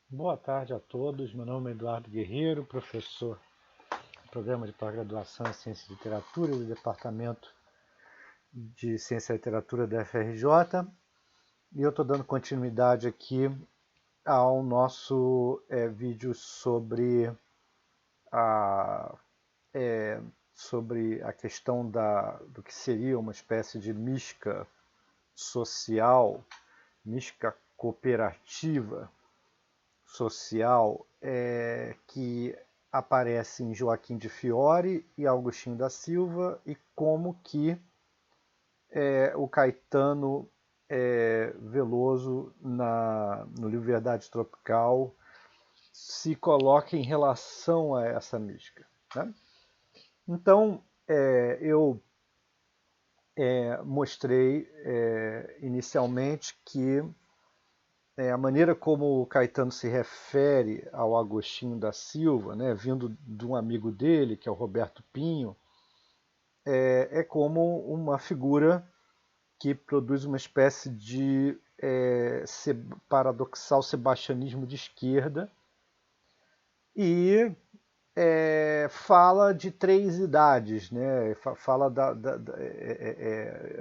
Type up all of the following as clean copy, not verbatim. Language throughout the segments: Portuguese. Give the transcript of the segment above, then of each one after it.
Boa tarde a todos. Meu nome é Eduardo Guerreiro, professor do Programa de Pós-Graduação em Ciência e Literatura do Departamento de Ciência e Literatura da FRJ. E eu estou dando continuidade aqui ao nosso vídeo a, é, sobre a questão do que seria uma espécie de mística social, mística cooperativa, social que aparece em Joaquim de Fiore e Agostinho da Silva e como que o Caetano Veloso no livro Verdade Tropical se coloca em relação a essa mística. Né? Então, eu mostrei inicialmente que a maneira como o Caetano se refere ao Agostinho da Silva, né, vindo de um amigo dele, que é o Roberto Pinho, é como uma figura que produz uma espécie de paradoxal sebastianismo de esquerda e fala de três idades, né? Fala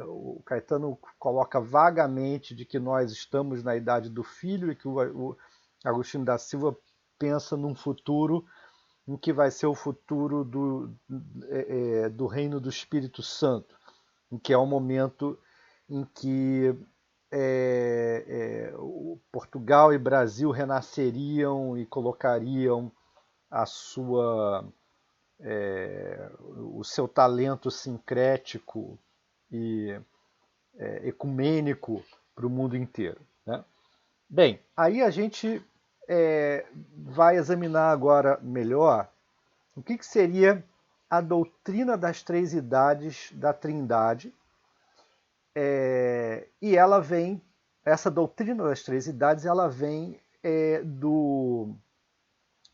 o Caetano coloca vagamente de que nós estamos na idade do filho e que o Agostinho da Silva pensa num futuro em que vai ser o futuro do reino do Espírito Santo, em que é o momento em que Portugal e Brasil renasceriam e colocariam a sua o seu talento sincrético e ecumênico para o mundo inteiro. Né? Bem, aí a gente vai examinar agora melhor o que seria a doutrina das três idades da Trindade. E ela vem, essa doutrina das três idades, ela vem do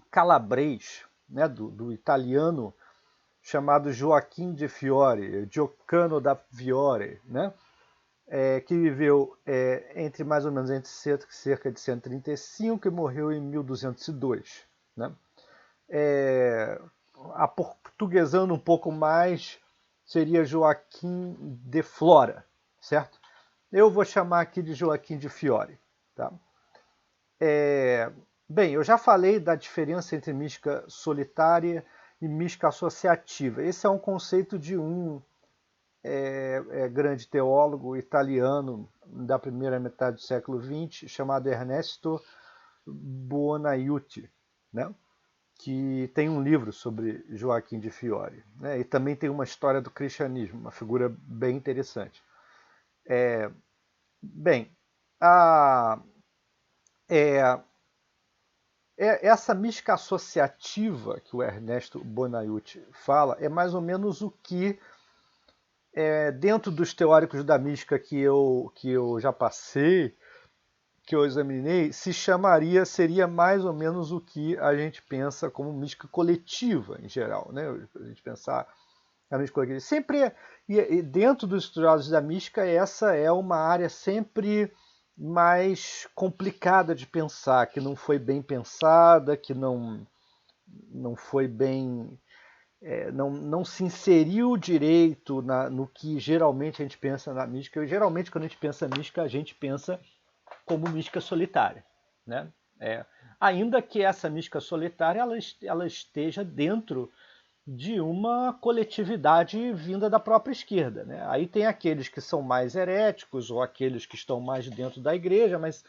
calabrês, né, do italiano chamado Joaquim de Fiore, Gioccano da Fiore, né? Que viveu entre mais ou menos entre cerca de 135 e morreu em 1202. Né? Aportuguesando um pouco mais, seria Joaquim de Flora, certo? Eu vou chamar aqui de Joaquim de Fiore. Tá? Bem, eu já falei da diferença entre mística solitária e mística associativa. Esse é um conceito de um grande teólogo italiano da primeira metade do século XX, chamado Ernesto Buonaiuti, né? Que tem um livro sobre Joaquim de Fiore. Né? E também tem uma história do cristianismo, uma figura bem interessante. Bem, a, é, essa mística associativa que o Ernesto Buonaiuti fala é mais ou menos o que, dentro dos teóricos da mística que eu já passei, que eu examinei, seria mais ou menos o que a gente pensa como mística coletiva em geral, né? A gente pensar a mística coletiva. Sempre, e dentro dos estudiosos da mística, essa é uma área sempre mais complicada de pensar, que não foi bem pensada, que não foi bem. Não se inseriu direito no que geralmente a gente pensa na mística. E, geralmente, quando a gente pensa mística, a gente pensa como mística solitária. Né? Ainda que essa mística solitária ela esteja dentro de uma coletividade vinda da própria esquerda. Né? Aí tem aqueles que são mais heréticos ou aqueles que estão mais dentro da igreja, mas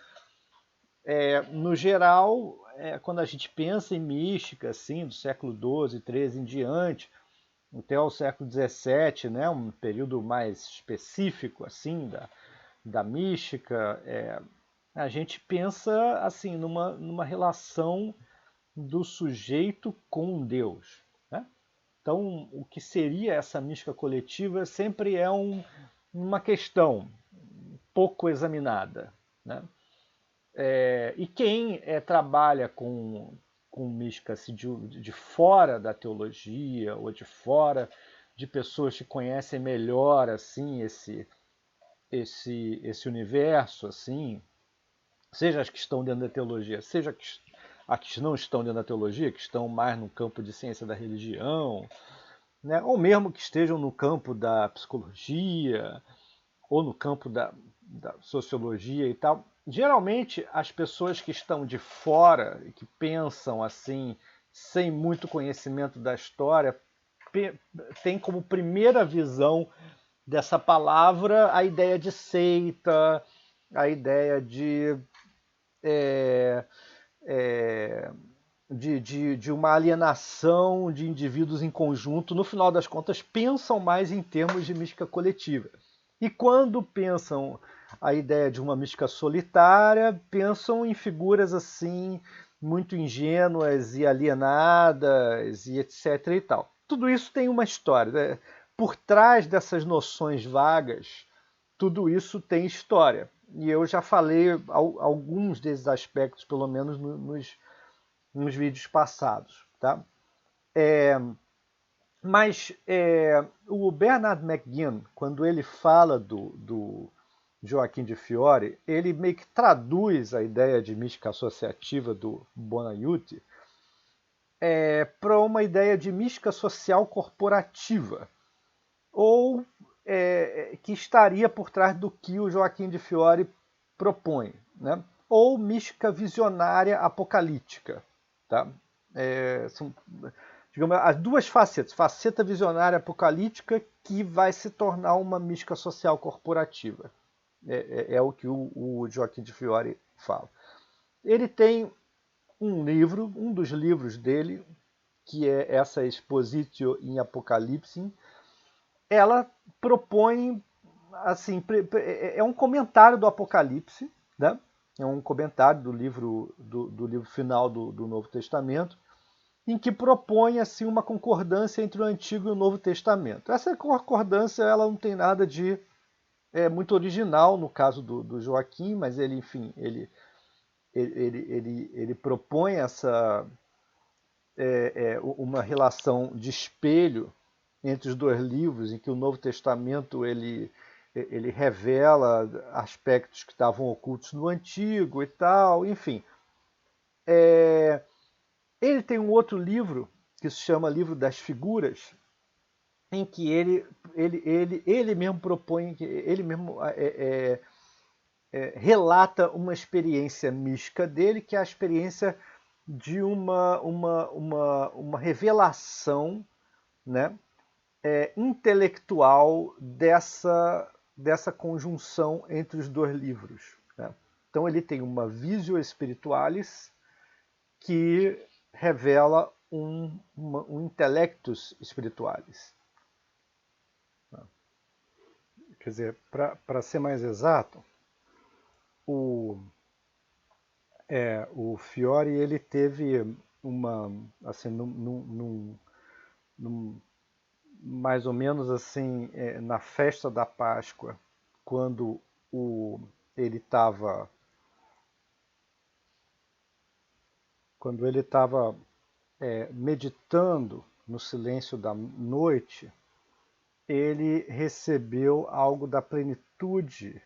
no geral, quando a gente pensa em mística, assim, do século XII, XIII em diante, até o século XVII, né, um período mais específico assim da mística, a gente pensa assim numa relação do sujeito com Deus. Né? Então, o que seria essa mística coletiva sempre é uma questão pouco examinada. Né? E quem trabalha com mística assim, de fora da teologia ou de fora de pessoas que conhecem melhor assim esse universo, assim, seja as que estão dentro da teologia, seja a que não estão dentro da teologia, que estão mais no campo de ciência da religião, né? Ou mesmo que estejam no campo da psicologia, ou no campo da sociologia e tal. Geralmente, as pessoas que estão de fora e que pensam assim, sem muito conhecimento da história, têm como primeira visão dessa palavra a ideia de seita, a ideia é, é, de uma alienação de indivíduos em conjunto. No final das contas, pensam mais em termos de mística coletiva. E quando pensam a ideia de uma mística solitária, pensam em figuras assim muito ingênuas e alienadas e etc e tal. Tudo isso tem uma história, né? Por trás dessas noções vagas, tudo isso tem história. E eu já falei alguns desses aspectos, pelo menos nos vídeos passados. Tá? Mas o Bernard McGinn, quando ele fala do Joaquim de Fiore, ele meio que traduz a ideia de mística associativa do Bonaiuti para uma ideia de mística social corporativa, ou que estaria por trás do que o Joaquim de Fiore propõe, né? Ou mística visionária apocalíptica. Tá? São, digamos, as duas facetas, faceta visionária apocalíptica que vai se tornar uma mística social corporativa. É o que o Joaquim de Fiore fala. Ele tem um livro, um dos livros dele, que é essa Expositio in Apocalypse. Ela propõe, assim, é um comentário do Apocalipse, né? É um comentário do livro final do Novo Testamento, em que propõe assim uma concordância entre o Antigo e o Novo Testamento. Essa concordância ela não tem nada de muito original no caso do Joaquim, mas ele, enfim, ele propõe uma relação de espelho entre os dois livros, em que o Novo Testamento ele revela aspectos que estavam ocultos no Antigo e tal, enfim. Ele tem um outro livro que se chama Livro das Figuras, em que ele mesmo propõe, ele mesmo relata uma experiência mística dele, que é a experiência de uma revelação, né, intelectual dessa conjunção entre os dois livros. Né? Então ele tem uma visio spiritualis que revela um intellectus spiritualis. Quer dizer, para ser mais exato, o Fiore ele teve assim, mais ou menos assim, na festa da Páscoa, quando ele estava meditando no silêncio da noite, ele recebeu algo da plenitude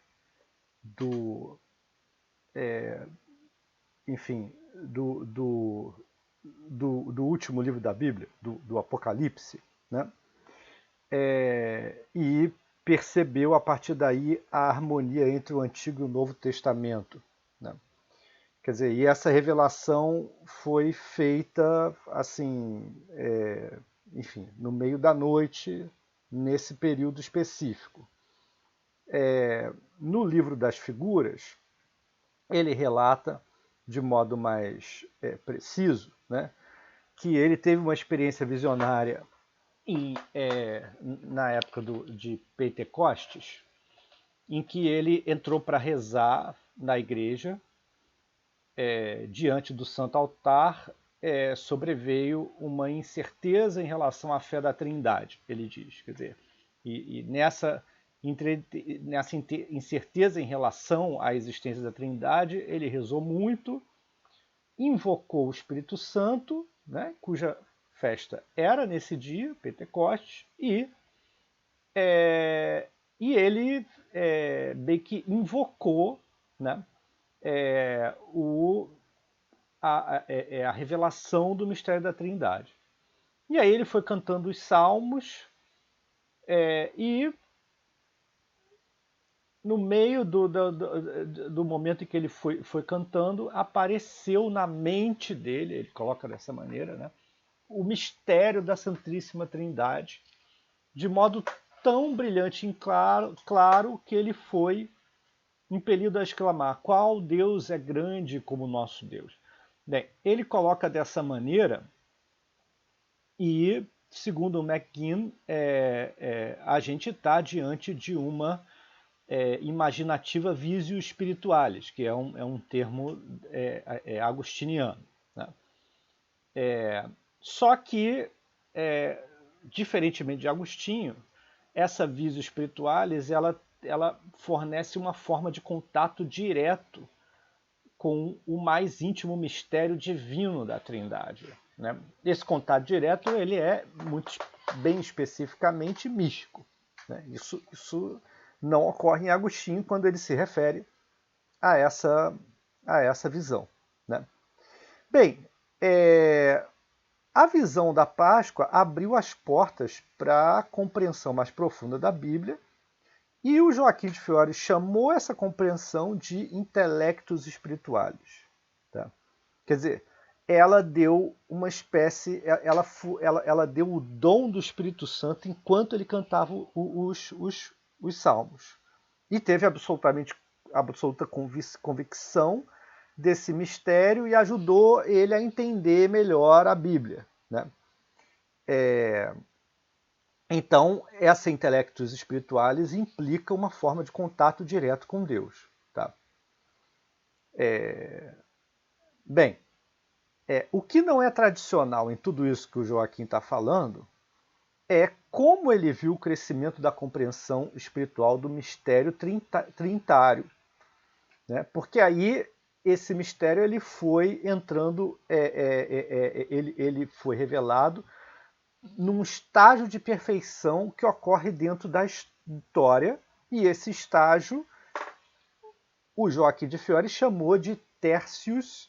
enfim, do último livro da Bíblia, do Apocalipse, né? E percebeu a partir daí a harmonia entre o Antigo e o Novo Testamento. Né? Quer dizer, e essa revelação foi feita assim, enfim, no meio da noite, nesse período específico. No livro das figuras, ele relata de modo mais preciso, né, que ele teve uma experiência visionária na época de Pentecostes, em que ele entrou para rezar na igreja, diante do Santo Altar, sobreveio uma incerteza em relação à fé da Trindade, ele diz. Quer dizer, e nessa incerteza em relação à existência da Trindade, ele rezou muito, invocou o Espírito Santo, né, cuja festa era nesse dia, Pentecostes, e ele meio que invocou, né, o a revelação do mistério da Trindade. E aí ele foi cantando os salmos, e no meio do momento em que ele foi cantando, apareceu na mente dele, ele coloca dessa maneira, né, o mistério da Santíssima Trindade, de modo tão brilhante e claro que ele foi impelido a exclamar: qual Deus é grande como o nosso Deus? Bem, ele coloca dessa maneira e, segundo o McGinn, a gente está diante de uma imaginativa visio spiritualis, que é um termo agostiniano. Né? Só que, diferentemente de Agostinho, essa visio spiritualis ela fornece uma forma de contato direto com o mais íntimo mistério divino da Trindade. Né? Esse contato direto ele é muito bem especificamente místico. Né? Isso não ocorre em Agostinho quando ele se refere a essa visão. Né? Bem, a visão da Páscoa abriu as portas para a compreensão mais profunda da Bíblia, e o Joaquim de Fiore chamou essa compreensão de intelectus spiritualis. Tá? Quer dizer, ela deu uma espécie, ela deu o dom do Espírito Santo enquanto ele cantava os salmos. E teve absoluta convicção desse mistério e ajudou ele a entender melhor a Bíblia. Né? Então, essa intelectus spiritualis implica uma forma de contato direto com Deus. Tá? Bem, o que não é tradicional em tudo isso que o Joaquim está falando é como ele viu o crescimento da compreensão espiritual do mistério trinitário. Né? Porque aí esse mistério ele foi entrando, ele foi revelado num estágio de perfeição que ocorre dentro da história, e esse estágio o Joaquim de Fiore chamou de tertius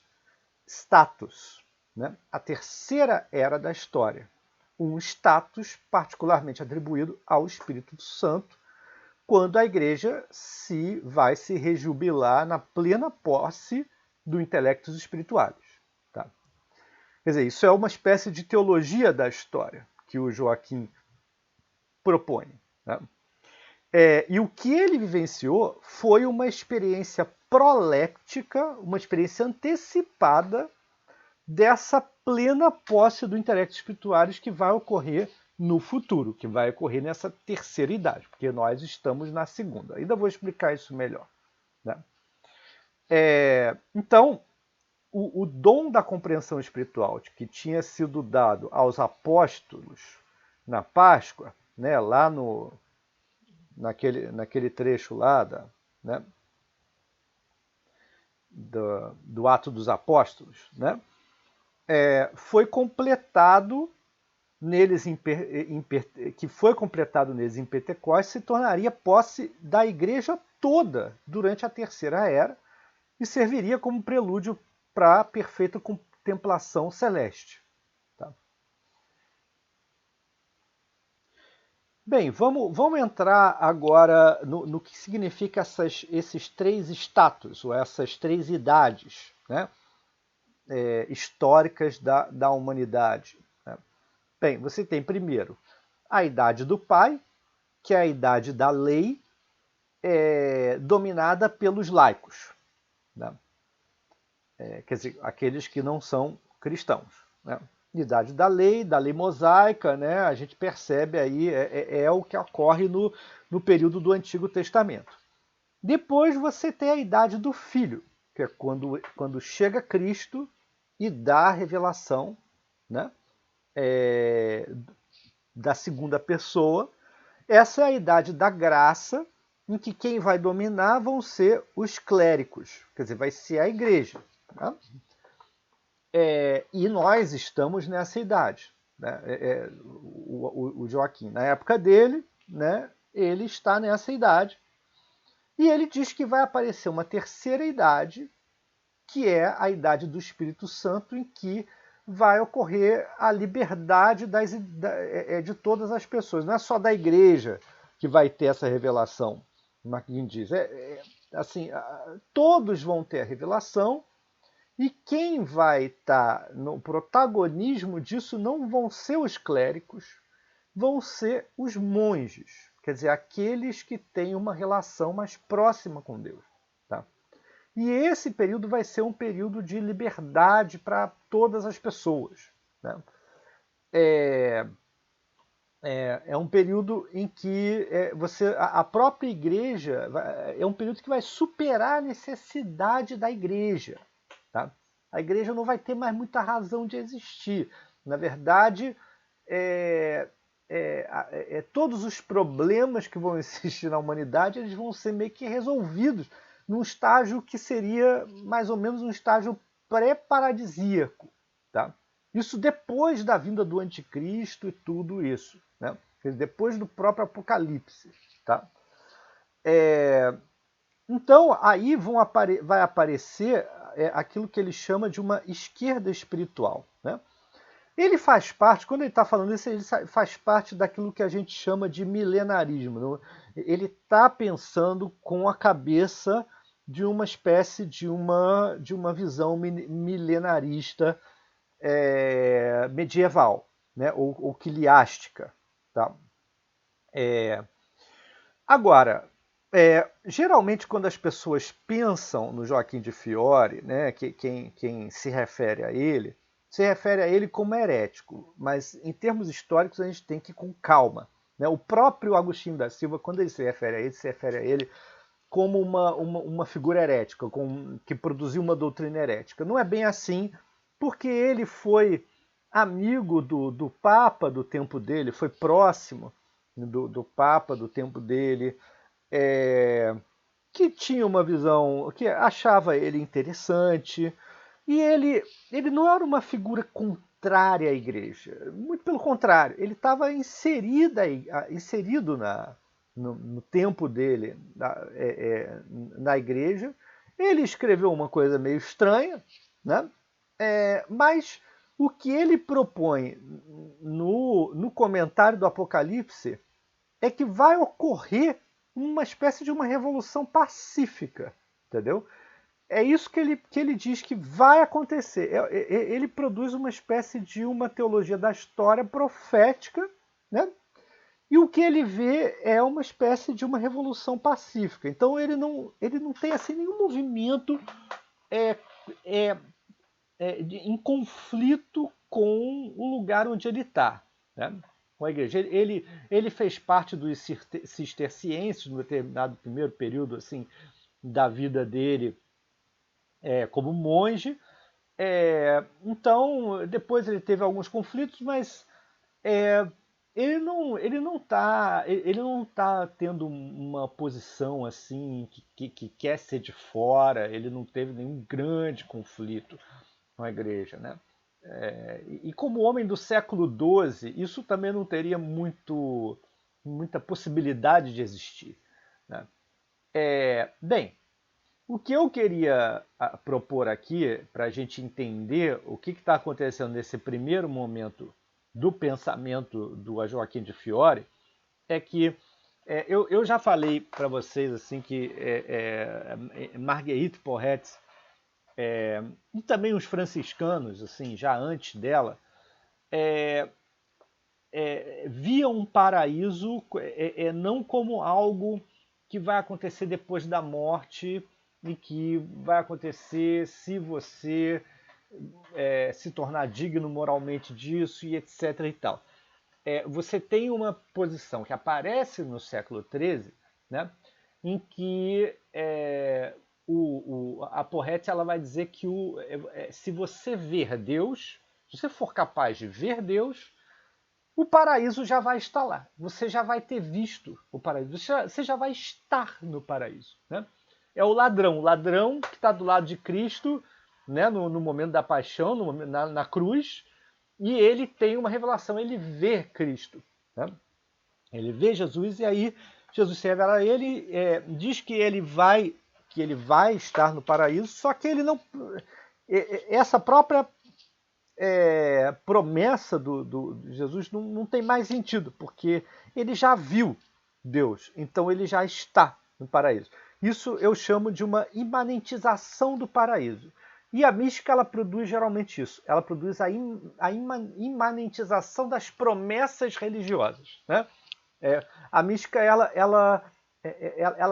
status, né? A terceira era da história, um status particularmente atribuído ao Espírito Santo, quando a igreja vai se rejubilar na plena posse do intelectus spiritualis. Tá? Quer dizer, isso é uma espécie de teologia da história que o Joaquim propõe. Né? E o que ele vivenciou foi uma experiência proléctica, uma experiência antecipada dessa plena posse do intelectus spiritualis que vai ocorrer no futuro, que vai ocorrer nessa terceira idade, porque nós estamos na segunda. Ainda vou explicar isso melhor. Né? Então, o dom da compreensão espiritual que tinha sido dado aos apóstolos na Páscoa, né, lá naquele trecho lá né, do Ato dos Apóstolos, né, foi completado neles que foi completado neles em Pentecostes, se tornaria posse da igreja toda durante a terceira era e serviria como prelúdio para a perfeita contemplação celeste. Tá? Bem, vamos entrar agora no que significa esses três status, ou essas três idades, né, históricas da humanidade. Né? Bem, você tem primeiro a idade do pai, que é a idade da lei, dominada pelos laicos. Né? Quer dizer, aqueles que não são cristãos. Né? Idade da lei mosaica, né? A gente percebe aí, o que ocorre no período do Antigo Testamento. Depois você tem a idade do filho, que é quando chega Cristo e dá a revelação, né? Da segunda pessoa. Essa é a idade da graça, em que quem vai dominar vão ser os clérigos, quer dizer, vai ser a igreja. Tá? E nós estamos nessa idade. Né? O Joaquim, na época dele, né, ele está nessa idade. E ele diz que vai aparecer uma terceira idade, que é a idade do Espírito Santo, em que vai ocorrer a liberdade de todas as pessoas. Não é só da igreja que vai ter essa revelação, McGuinn diz. Assim, todos vão ter a revelação, e quem vai estar no protagonismo disso não vão ser os clérigos, vão ser os monges, quer dizer, aqueles que têm uma relação mais próxima com Deus. Tá? E esse período vai ser um período de liberdade para todas as pessoas. Né? É um período em que a própria igreja é um período que vai superar a necessidade da igreja. Tá? A igreja não vai ter mais muita razão de existir. Na verdade, todos os problemas que vão existir na humanidade, eles vão ser meio que resolvidos num estágio que seria mais ou menos um estágio pré-paradisíaco. Tá? Isso depois da vinda do anticristo e tudo isso. Né? Depois do próprio Apocalipse. Tá? Então, aí vai aparecer aquilo que ele chama de uma esquerda espiritual. Né? Ele faz parte, quando ele está falando isso, ele faz parte daquilo que a gente chama de milenarismo. Ele está pensando com a cabeça de uma espécie de uma visão milenarista medieval, né? ou quiliástica. Tá? Agora, geralmente quando as pessoas pensam no Joaquim de Fiore, né, quem se refere a ele como herético, mas em termos históricos a gente tem que ir com calma. Né? O próprio Agostinho da Silva, quando ele se refere a ele como uma figura herética, que produziu uma doutrina herética. Não é bem assim, porque ele foi amigo do Papa do tempo dele, foi próximo do Papa do tempo dele, que tinha uma visão, que achava ele interessante, e ele não era uma figura contrária à igreja, muito pelo contrário, ele estava inserido no tempo dele na igreja. Ele escreveu uma coisa meio estranha, né? Mas o que ele propõe no comentário do Apocalipse é que vai ocorrer uma espécie de uma revolução pacífica, entendeu? É isso que ele diz que vai acontecer. Ele produz uma espécie de uma teologia da história profética, né? E o que ele vê é uma espécie de uma revolução pacífica. Então ele não tem assim nenhum movimento em conflito com o lugar onde ele está. Né? Com a igreja. Ele fez parte dos cistercienses no determinado primeiro período assim da vida dele como monge. Então, depois ele teve alguns conflitos, mas ele não tá tendo uma posição assim que quer ser de fora. Ele não teve nenhum grande conflito com a igreja, né? E como homem do século XII, isso também não teria muita possibilidade de existir. Né? Bem, o que eu queria propor aqui, para a gente entender o que está acontecendo nesse primeiro momento do pensamento do Joaquim de Fiore, é que eu já falei para vocês assim que Marguerite Porete e também os franciscanos, assim, já antes dela, viam um paraíso não como algo que vai acontecer depois da morte e que vai acontecer se você se tornar digno moralmente disso e etc. e tal. Você tem uma posição que aparece no século XIII, né, em que a Porrete ela vai dizer que se você ver Deus, se você for capaz de ver Deus, o paraíso já vai estar lá. Você já vai ter visto o paraíso. Você já vai estar no paraíso. Né? É o ladrão que está do lado de Cristo, né, no momento da paixão, na cruz, e ele tem uma revelação, ele vê Cristo. Né? Ele vê Jesus e aí Jesus se revela a ele, diz que ele vai, que ele vai estar no paraíso, só que ele não... Essa própria promessa de Jesus não tem mais sentido, porque ele já viu Deus, então ele já está no paraíso. Isso eu chamo de uma imanentização do paraíso. E a mística, ela produz geralmente isso. Ela produz a imanentização das promessas religiosas, né? A mística, ela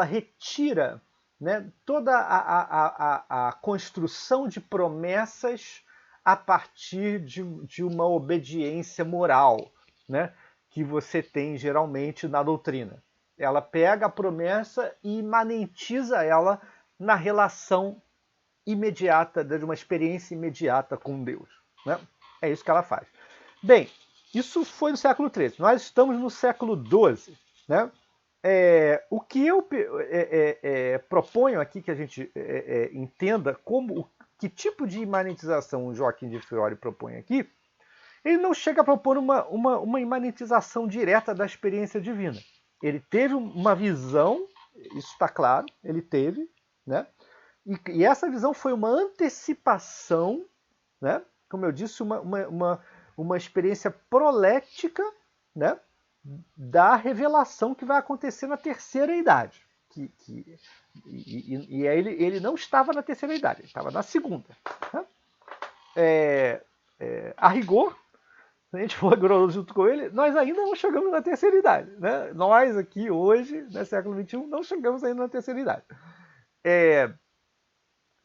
retira, né, toda a construção de promessas a partir de uma obediência moral, né, que você tem geralmente na doutrina. Ela pega a promessa e imanentiza ela na relação imediata, de uma experiência imediata com Deus, né? É isso que ela faz. Bem, isso foi no século XIII. Nós estamos no século XII, né? O que eu proponho aqui que a gente entenda como que tipo de imanentização o Joaquim de Fiore propõe aqui. Ele não chega a propor uma imanentização direta da experiência divina. Ele teve uma visão, isso está claro, ele teve, né? E essa visão foi uma antecipação, né? Como eu disse, uma experiência prolética, né, da revelação que vai acontecer na terceira idade. E ele não estava na terceira idade, ele estava na segunda. Né? A rigor, se a gente for rigoroso junto com ele, nós ainda não chegamos na terceira idade. Né? Nós aqui hoje, no século XXI, não chegamos ainda na terceira idade.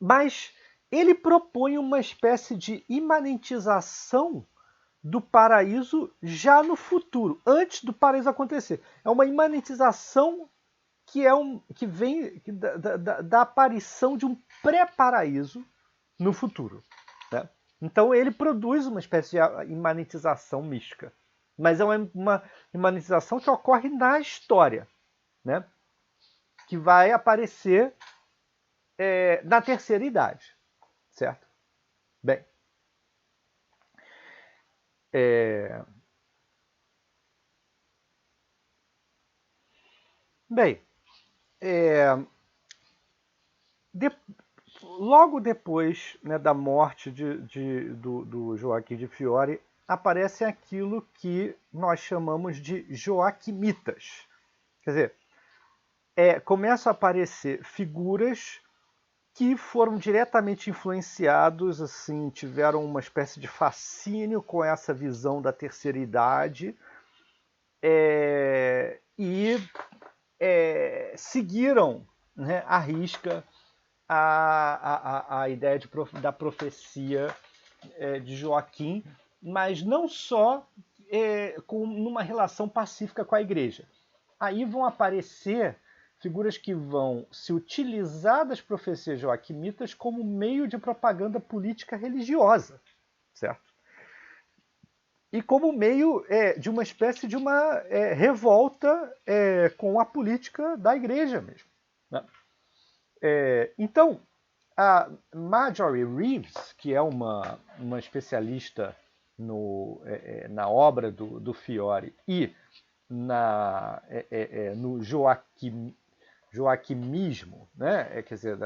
Mas ele propõe uma espécie de imanentização do paraíso já no futuro, antes do paraíso acontecer. É uma imanentização que vem da aparição de um pré-paraíso no futuro. Né? Então ele produz uma espécie de imanentização mística. Mas é uma imanentização que ocorre na história, né? Que vai aparecer na terceira idade. Certo? Bem, logo depois, né, da morte do Joaquim de Fiore, aparece aquilo que nós chamamos de joaquimitas. Quer dizer, começam a aparecer figuras que foram diretamente influenciados, assim, tiveram uma espécie de fascínio com essa visão da terceira idade e seguiram, né, à risca a ideia da profecia de Joaquim, mas não só numa relação pacífica com a igreja. Aí vão aparecer figuras que vão se utilizar das profecias joaquimitas como meio de propaganda política religiosa, certo? E como meio de uma espécie de uma revolta com a política da igreja mesmo. Né? Então, a Marjorie Reeves, que é uma especialista na obra do Fiore e no joaquimismo, né? Quer dizer,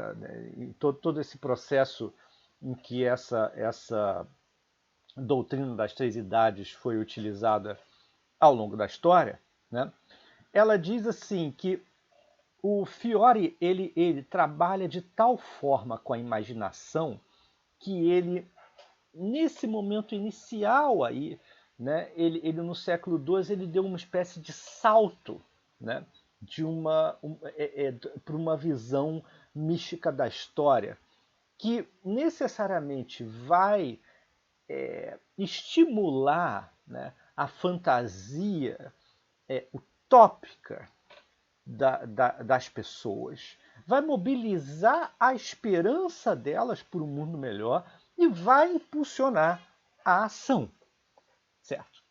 todo esse processo em que essa doutrina das três idades foi utilizada ao longo da história, né? Ela diz assim que o Fiore ele trabalha de tal forma com a imaginação que ele, nesse momento inicial aí, né, ele no século XII ele deu uma espécie de salto, né, para uma visão mística da história, que necessariamente vai estimular, né, a fantasia utópica das pessoas, vai mobilizar a esperança delas por um mundo melhor e vai impulsionar a ação, certo?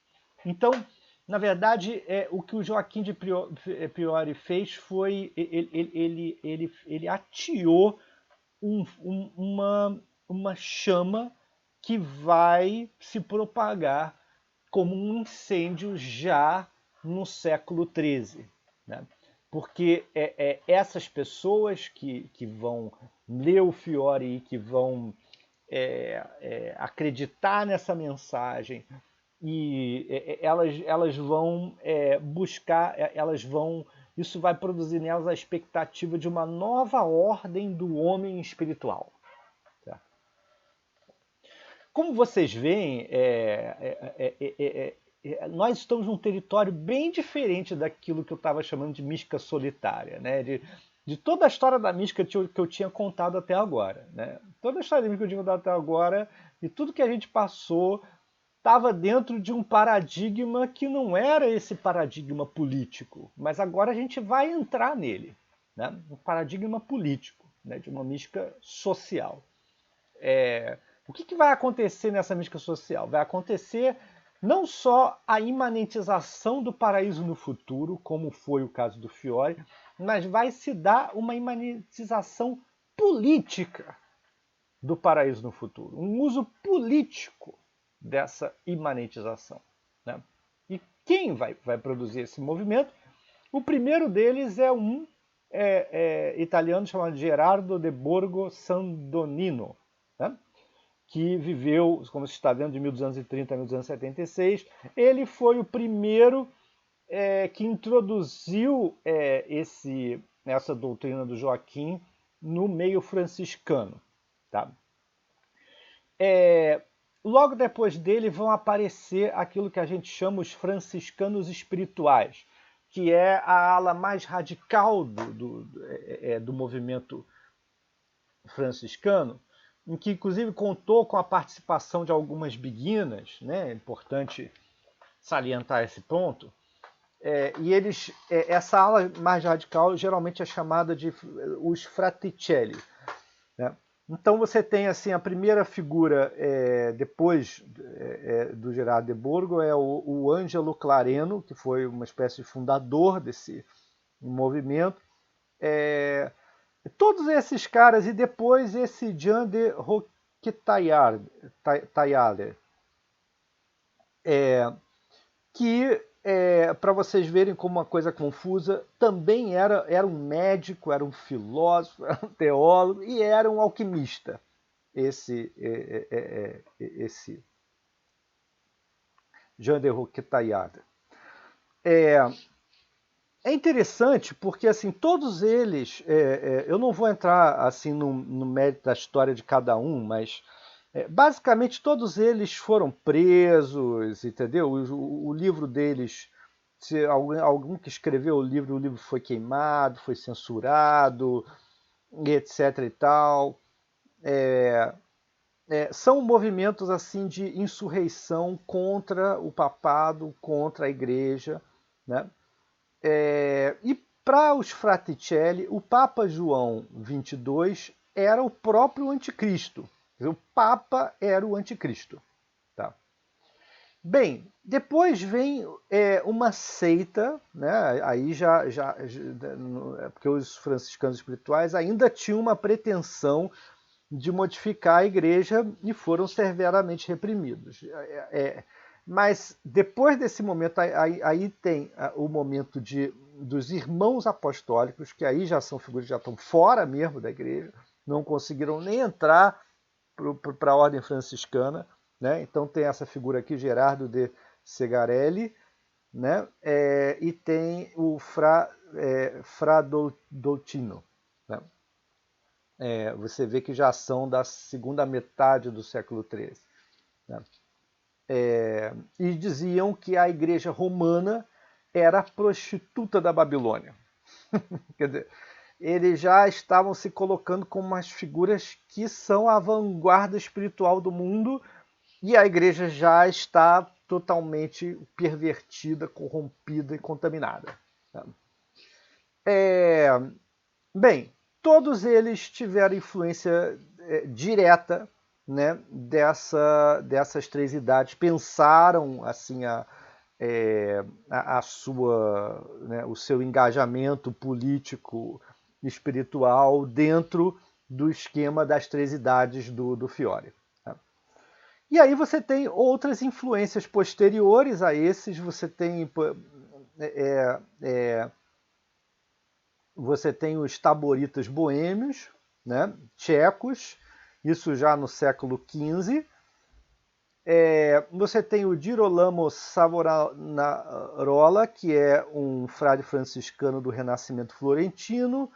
Então, na verdade, o que o Joaquim de Fiore fez foi ele ateou uma chama que vai se propagar como um incêndio já no século XIII, né? porque essas pessoas que vão ler o Fiore e que vão acreditar nessa mensagem e elas vão buscar, isso vai produzir nelas a expectativa de uma nova ordem do homem espiritual. Tá? Como vocês veem, nós estamos num território bem diferente daquilo que eu estava chamando de mística solitária, né? De toda a história da mística que eu tinha contado até agora. Né? Toda a história da mística que eu tinha contado até agora e tudo que a gente passou estava dentro de um paradigma que não era esse paradigma político, mas agora a gente vai entrar nele, né? Um paradigma político, né? De uma mística social. O que vai acontecer nessa mística social? Vai acontecer não só a imanentização do paraíso no futuro, como foi o caso do Fiore, mas vai se dar uma imanentização política do paraíso no futuro, um uso político dessa imanentização. Né? E quem vai produzir esse movimento? O primeiro deles é um italiano chamado Gerardo de Borgo Sandonino, né? Que viveu, como se está vendo, de 1230 a 1276. Ele foi o primeiro que introduziu essa doutrina do Joaquim no meio franciscano. Tá? Logo depois dele vão aparecer aquilo que a gente chama os franciscanos espirituais, que é a ala mais radical do movimento franciscano, em que inclusive contou com a participação de algumas beguinas, né? É importante salientar esse ponto. Essa ala mais radical geralmente é chamada de os fraticelli. Né? Então você tem assim a primeira figura depois do Gerardo de Borgo é o Ângelo Clareno, que foi uma espécie de fundador desse movimento. Todos esses caras e depois esse Jean de Roquetaillade, que para vocês verem como uma coisa confusa, também era um médico, era um filósofo, era um teólogo e era um alquimista. Esse Jean de Roquetaillade. É interessante porque assim todos eles, eu não vou entrar assim no mérito da história de cada um, mas basicamente todos eles foram presos, entendeu? O livro deles, se algum que escreveu o livro foi queimado, foi censurado, etc. e tal. São movimentos assim de insurreição contra o papado, contra a igreja, né? E para os Fraticelli, o Papa João XXII era o próprio anticristo. O Papa era o anticristo. Tá? Bem, depois vem uma seita, né? Aí porque os franciscanos espirituais ainda tinham uma pretensão de modificar a igreja e foram severamente reprimidos. Mas depois desse momento, aí tem o momento dos irmãos apostólicos, que aí já são figuras que já estão fora mesmo da igreja, não conseguiram nem entrar para a ordem franciscana. Né? Então tem essa figura aqui, Gerardo de Segarelli, né? E tem o Fra Dolcino. Né? Você vê que já são da segunda metade do século XIII. Né? E diziam que a igreja romana era a prostituta da Babilônia. Quer dizer, eles já estavam se colocando como umas figuras que são a vanguarda espiritual do mundo e a igreja já está totalmente pervertida, corrompida e contaminada. Bem, todos eles tiveram influência direta, né, dessas três idades, pensaram assim o seu engajamento político espiritual dentro do esquema das três idades do Fiore. Tá? E aí você tem outras influências posteriores a esses, você tem você tem os taboritas boêmios, né, tchecos, isso já no século XV. Você tem o Girolamo Savonarola, que é um frade franciscano do Renascimento florentino,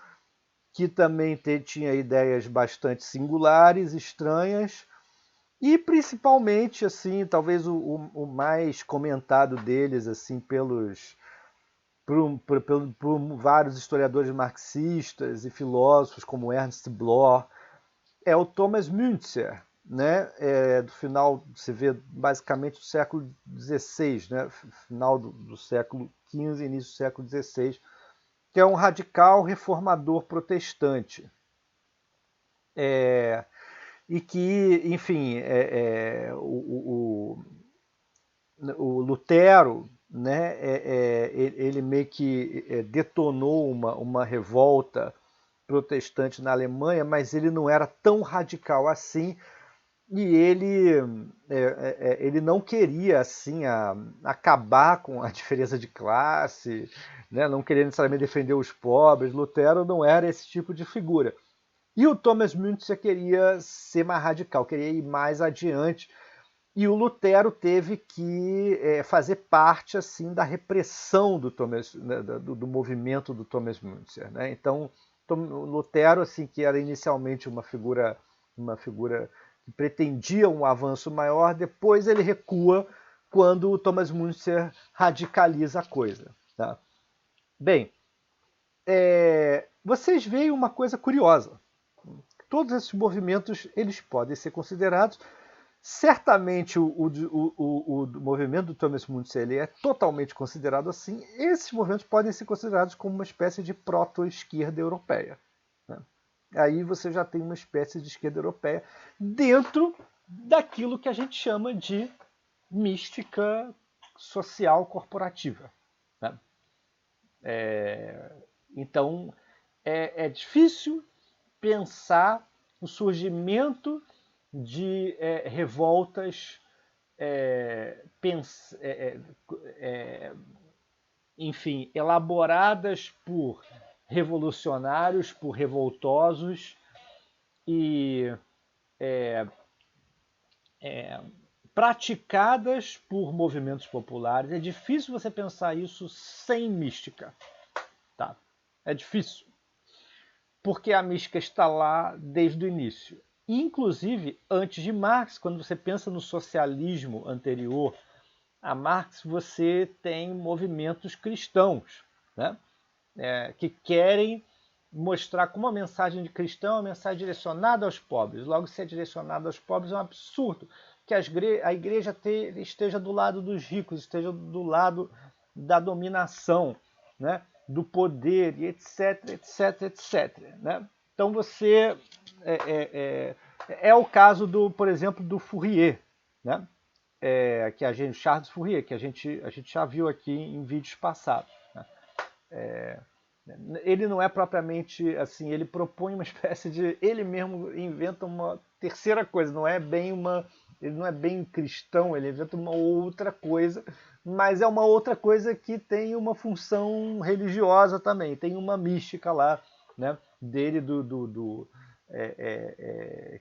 que também tinha ideias bastante singulares, estranhas, e principalmente, assim, talvez o mais comentado deles, assim, por vários historiadores marxistas e filósofos como Ernst Bloch, é o Thomas Müntzer, né? Do final, se vê basicamente do século XVI, né? Final do século XV, início do século XVI, que é um radical reformador protestante. E que, enfim, o Lutero, né, ele meio que detonou uma revolta protestante na Alemanha, mas ele não era tão radical assim, e ele não queria assim acabar com a diferença de classe, né, não queria necessariamente defender os pobres. Lutero não era esse tipo de figura. E o Thomas Müntzer queria ser mais radical, queria ir mais adiante. E o Lutero teve que fazer parte assim da repressão do Thomas, né, do movimento do Thomas Müntzer, né? Então, Lutero, assim, que era inicialmente uma figura que pretendia um avanço maior, depois ele recua quando o Thomas Müntzer radicaliza a coisa. Tá? Bem, vocês veem uma coisa curiosa. Todos esses movimentos eles podem ser considerados. Certamente o movimento do Thomas Müntzer ele é totalmente considerado assim. Esses movimentos podem ser considerados como uma espécie de proto-esquerda europeia. Né? Aí você já tem uma espécie de esquerda europeia dentro daquilo que a gente chama de mística social corporativa. Né? Então, é difícil pensar o surgimento de revoltas, enfim, elaboradas por revolucionários, por revoltosos e praticadas por movimentos populares. É difícil você pensar isso sem mística. Tá? É difícil. Porque a mística está lá desde o início. Inclusive, antes de Marx, quando você pensa no socialismo anterior a Marx, você tem movimentos cristãos, né? Que querem mostrar como a mensagem de cristão é uma mensagem direcionada aos pobres. Logo, se é direcionada aos pobres, é um absurdo que a igreja esteja do lado dos ricos, esteja do lado da dominação, né? Do poder, e etc, etc, etc. Né? Então você é o caso por exemplo, do Fourier, né? Que a gente, Charles Fourier, que a gente já viu aqui em vídeos passados. Né? Ele não é propriamente assim, ele propõe uma espécie de, ele mesmo inventa uma terceira coisa, ele não é bem cristão, ele inventa uma outra coisa, mas é uma outra coisa que tem uma função religiosa também, tem uma mística lá, né, dele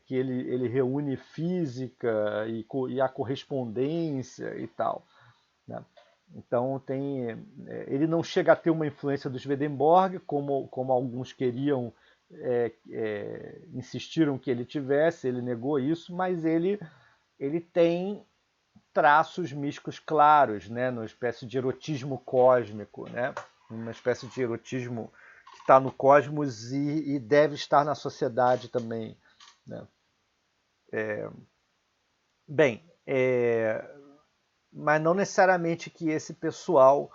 que ele reúne física e a correspondência e tal. Né? Então ele não chega a ter uma influência do Swedenborg, como alguns queriam, insistiram que ele tivesse, ele negou isso, mas ele tem traços místicos claros, né, numa espécie de erotismo cósmico, né, uma espécie de erotismo que está no cosmos e deve estar na sociedade também. Né. Bem, mas não necessariamente que esse pessoal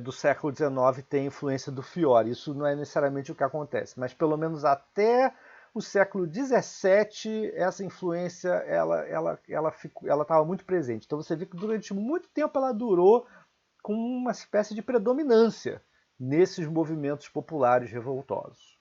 do século XIX tem influência do Fiore. Isso não é necessariamente o que acontece, mas pelo menos até o século XVII essa influência ela estava muito presente. Então você vê que durante muito tempo ela durou com uma espécie de predominância nesses movimentos populares revoltosos.